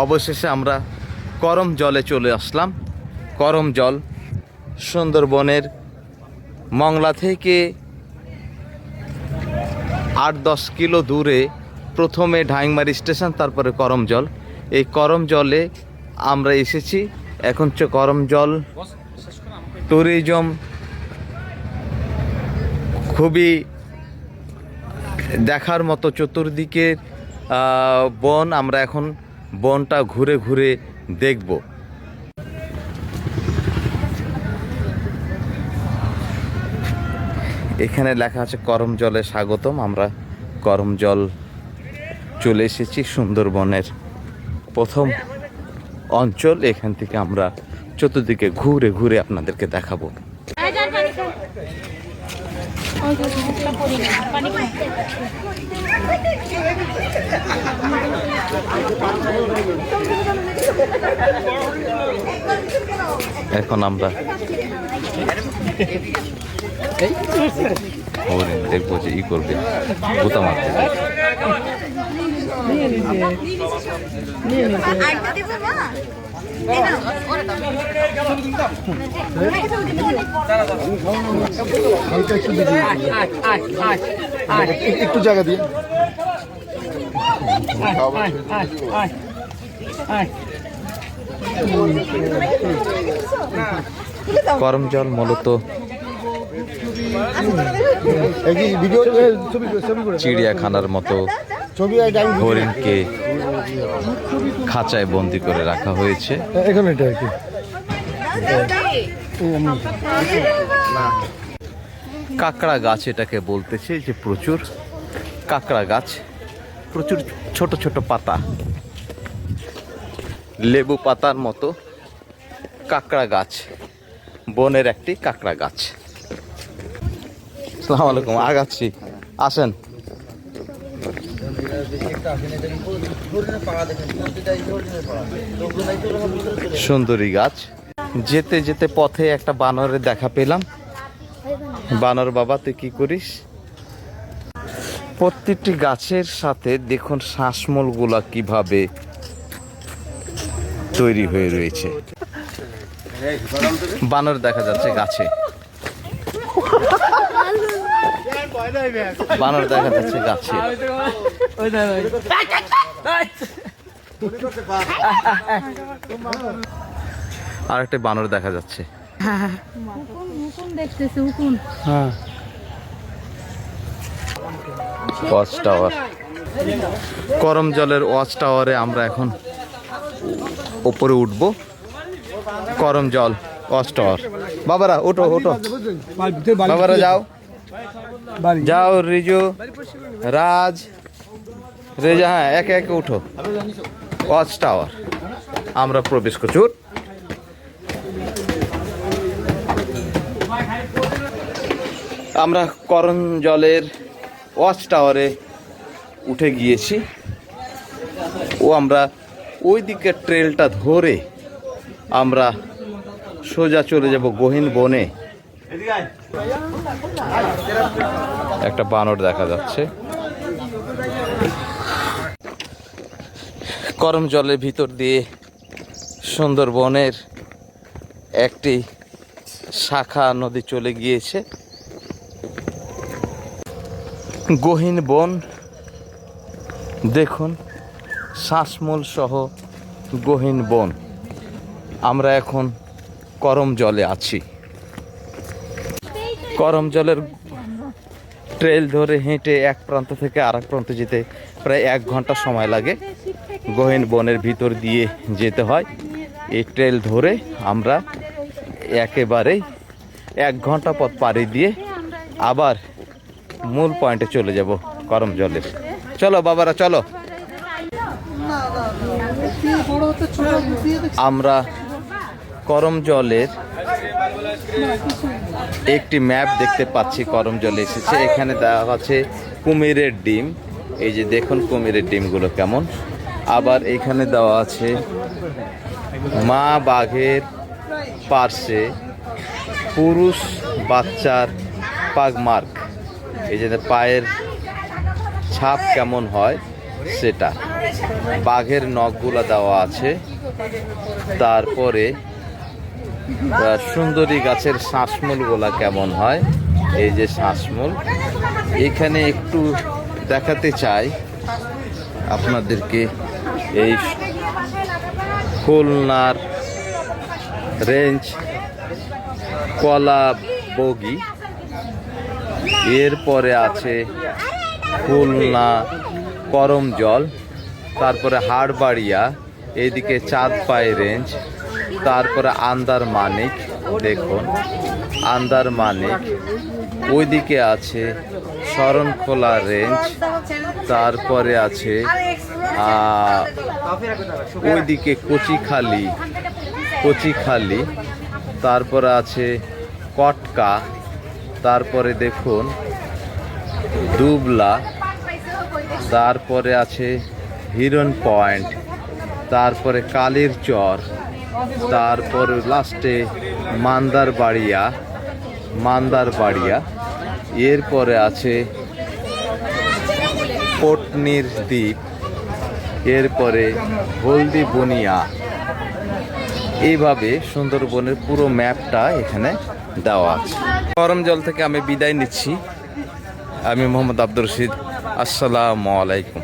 অবশেষে আমরা করম জলে চলে আসলাম। করম জল সুন্দরবনের মংলা থেকে 8-10 কিলো দূরে, প্রথমে ঢাইংমারি স্টেশন, তারপরে করম জল। এই করম জলে আমরা এসেছি। এখন করম জল ট্যুরিজম খুবই দেখার মতো, চতুর্দিকে বন। আমরা এখন বনটা ঘুরে ঘুরে দেখব। এখানে লেখা আছে করম জলে স্বাগতম। আমরা করম জল চলে এসেছি, সুন্দরবনের প্রথম অঞ্চল। এখান থেকে আমরা চতুর্দিকে ঘুরে ঘুরে আপনাদেরকে দেখাবো। এখন আমরা দেখবো যে ই করবে, গুতা মারবে। একটু জায়গা দিয়ে করম জল মূলত চিড়িয়াখানার মতো হরিণকে খাঁচায় বন্দি করে রাখা হয়েছে। কাঁকড়া গাছ এটাকে বলতেছে, যে প্রচুর কাঁকড়া গাছ, প্রচুর ছোট ছোট পাতা, লেবু পাতার মতো কাঁকড়া গাছ, বনের একটি কাঁকড়া গাছ। আসসালামু আলাইকুম, আগাচ্ছি, আসেন। সুন্দরী গাছ। যেতে যেতে পথে একটা বানরের দেখা পেলাম। বানর বাবা, তুই কি করিস? প্রত্যেকটি গাছের সাথে দেখুন শ্বাসমূল গুলা কিভাবে তৈরি হয়ে রয়েছে। বানর দেখা যাচ্ছে গাছে, বানর দেখা যাচ্ছে গাছে। আর একটা বানর দেখা যাচ্ছে। ওয়াচ টাওয়ার, করম জলের ওয়াচ টাওয়ারে আমরা এখন উপরে উঠবো। করম জল ওয়াচ টাওয়ার। বাবারা ওঠো ওঠো, বাবারা যাও যাও, রিজু, রাজ, রেজা, হ্যাঁ একে একে উঠো। ওয়াচ টাওয়ার আমরা প্রবেশ করছি। আমরা করম জলের ওয়াচ টাওয়ারে উঠে গিয়েছি। আমরা ওই দিকের ট্রেলটা ধরে আমরা সোজা চলে যাব গহীন বনে। একটা বানর দেখা যাচ্ছে। করম জলের ভিতর দিয়ে সুন্দরবনের একটি শাখা নদী চলে গিয়েছে। গহীন বন দেখুন, শ্বাসমূল সহ গহীন বন। আমরা এখন করম জলে আছি। করম জলের ট্রেল ধরে হেঁটে এক প্রান্ত থেকে আরেক প্রান্তে যেতে প্রায় 1 ঘন্টা সময় লাগে। গহীন বনের ভিতর দিয়ে যেতে হয়। এই ট্রেল ধরে আমরা একেবারেই 1 ঘন্টা পথ পাড়ি দিয়ে আবার মূল পয়েন্টে চলে যাব করম জলের। চলো বাবারা চলো। আমরা করম জলের একটি ম্যাপ দেখতে পাচ্ছি। করম জলে এসেছে, এখানে দেওয়া আছে কুমিরের ডিম। এই যে দেখুন কুমিরের ডিমগুলো কেমন। আবার এখানে দেওয়া আছে মা বাঘের পার্শ্বে পুরুষ বাচ্চার পাগ মার্ক। এই যে পায়ের ছাপ কেমন হয় সেটা, বাঘের নখগুলা দেওয়া আছে। তারপরে সুন্দরী গাছের শ্বাসমূলগুলা কেমন হয়, এই যে শ্বাসমূল এখানে একটু দেখাতে চাই আপনাদেরকে। এই খুলনার রেঞ্জ কলা বগি, এরপরে আছে খুলনা করমজল, তারপরে হাড়বাড়িয়া, এইদিকে চাঁদপাই রেঞ্জ, তারপরে আন্দার মানিক, দেখুন আন্দার মানিক, ওইদিকে আছে শরণখোলা রেঞ্জ, তারপরে আছে ওইদিকে কচিখালি, তারপরে আছে কটকা, তারপরে দেখুন দুবলা, তারপরে আছে হিরন পয়েন্ট, তারপরে কালীর চর, তারপরে লাস্টে মান্দারবাড়িয়া, এরপরে আছে পটনির দ্বীপ, এরপরে হলদি বনিয়া। এইভাবে সুন্দরবনের পুরো ম্যাপটা এখানে দেওয়া আছে। করমজল থেকে আমি বিদায় নিচ্ছি। আমি মোহাম্মদ আব্দুর রশিদ। আসসালামু আলাইকুম।